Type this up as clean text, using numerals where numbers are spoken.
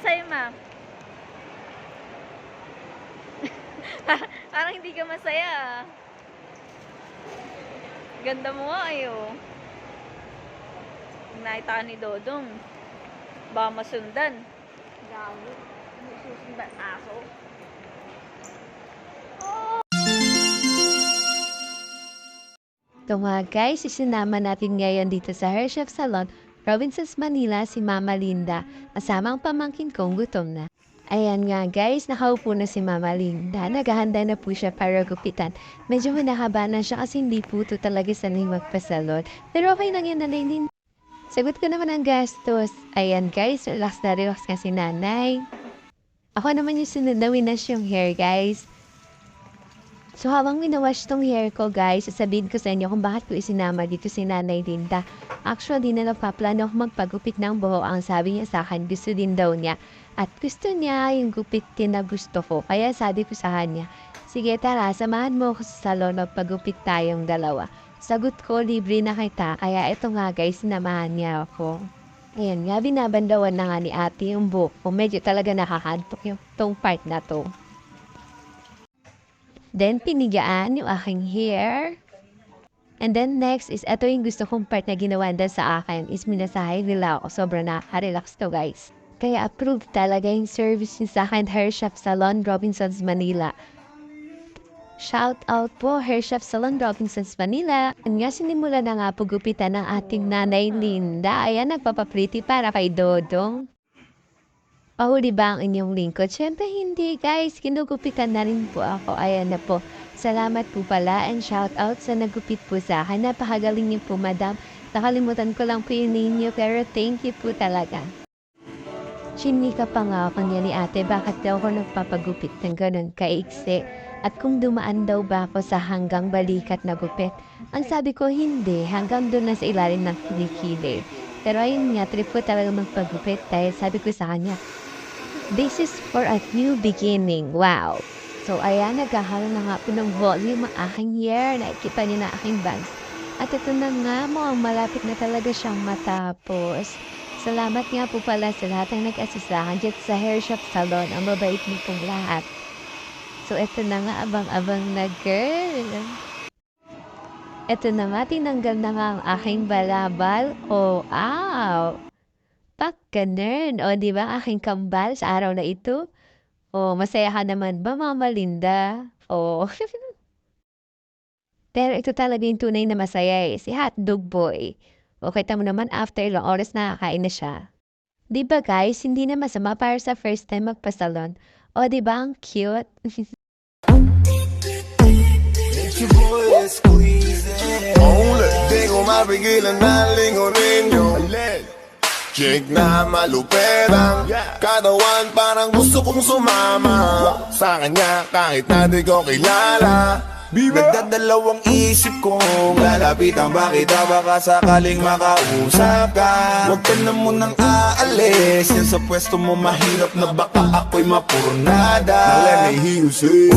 Sa'yo, ma. Parang hindi ka masaya, ah. Ganda mo nga, ayo. Pag nakita ka ni Dodong, baka masundan. Gago. Hindi susundan, aso. Ito nga guys, isinama natin ngayon dito sa Hair Chef Salon, Robinsons, Manila, si Mama Linda, kasama ang pamangkin kong gutom na. Ayan nga guys, nakaupo na si Mama Linda. Naghahanda na po siya para gupitan. Medyo manahaba na siya kasi hindi po ito talaga sanay magpasalon. Pero okay lang yan, Nanay Linda. Sagot ko naman ang gastos. Ayan guys, relax na relax nga si Nanay. Ako naman yung sunod na winas yung hair guys. So habang winawash tong hair ko guys, sasabihin ko sa inyo kung bakit ko isinama dito si Nanay Linda. Actually, na nagpaplano ako magpagupit ng buhok. Ang sabi niya sa akin, gusto din daw niya. At gusto niya yung gupit din na gusto ko. Kaya sabi ko sa kanya, sige tara, samahan mo ako sa salon, magpagupit tayong dalawa. Sagot ko, libre na kita. Kaya ito nga guys, sinamahan niya ako. Ayan nga, binabandawan na nga ni ate yung buhok ko. Medyo talaga nakakantok yung tong part na to. Then, pinigaan yung aking hair. And then, next is, ito yung gusto kong part na ginawa sa akin is minasahe nila ako. Sobrang nakaka-relax to, guys. Kaya approved talaga yung service niya sa akin, Hair Chef Salon, Robinsons, Manila. Shout out po, Hair Chef Salon, Robinsons, Manila. And nga, sinimula na nga po gupitan ng ating Nanay Linda. Ayan, nagpapapriti para kay Dodong. Pahuli ba ang inyong lingkod? Siyempre hindi guys, kinugupitan na rin po ako. Ayan na po. Salamat po pala and shout out sa nagupit po sa akin. Napakagaling niyo po madam. Nakalimutan ko lang po yung name niyo pero thank you po talaga. Chinika pa nga ako niya ni ate bakit daw ako nagpapagupit ng ganun kaiksi. At kung dumaan daw ba ako sa hanggang balikat na gupit. Ang sabi ko hindi, hanggang doon na sa ilalim ng kilikili. Pero ayun nga, trip ko talaga magpagupit dahil sabi ko sa kanya, this is for a new beginning. Wow. So, ayan, nagkakaroon na nga po ng volume ang aking hair. Nakikita niyo na aking bangs. At ito na nga, mukhang malapit na talaga siyang matapos. Salamat nga po pala sa lahat ng nag-assist sa akin dyan sa Hair Shop Salon. Ang mabait niyo pong lahat. So, ito na nga, abang-abang na girl. Ito na nga, tinanggal na nga ang aking balabal. Oh, ow! Pak, ganun. O, di ba, aking kambal sa araw na ito? O, masaya ka naman ba, Mama Linda? O, pero ito talaga yung tunay na masaya eh, si Hotdog Boy. O, kita mo naman, after ilang oras nakakain na siya. Di ba guys, hindi na masama para sa first time magpasalon. O, di ba, ang cute? Your boy is squeezing. Di ko mapigilan na lingunin yung chick na maluperang katawan parang gusto kong sumama sa kanya kahit na di ko kilala. Nagdadalawang isip kong lalapitan ba kita baka sakaling makausap ka. Huwag ka na munang aalis yan sa pwesto mo mahirap na baka ako'y mapurnada. Now let me hear you say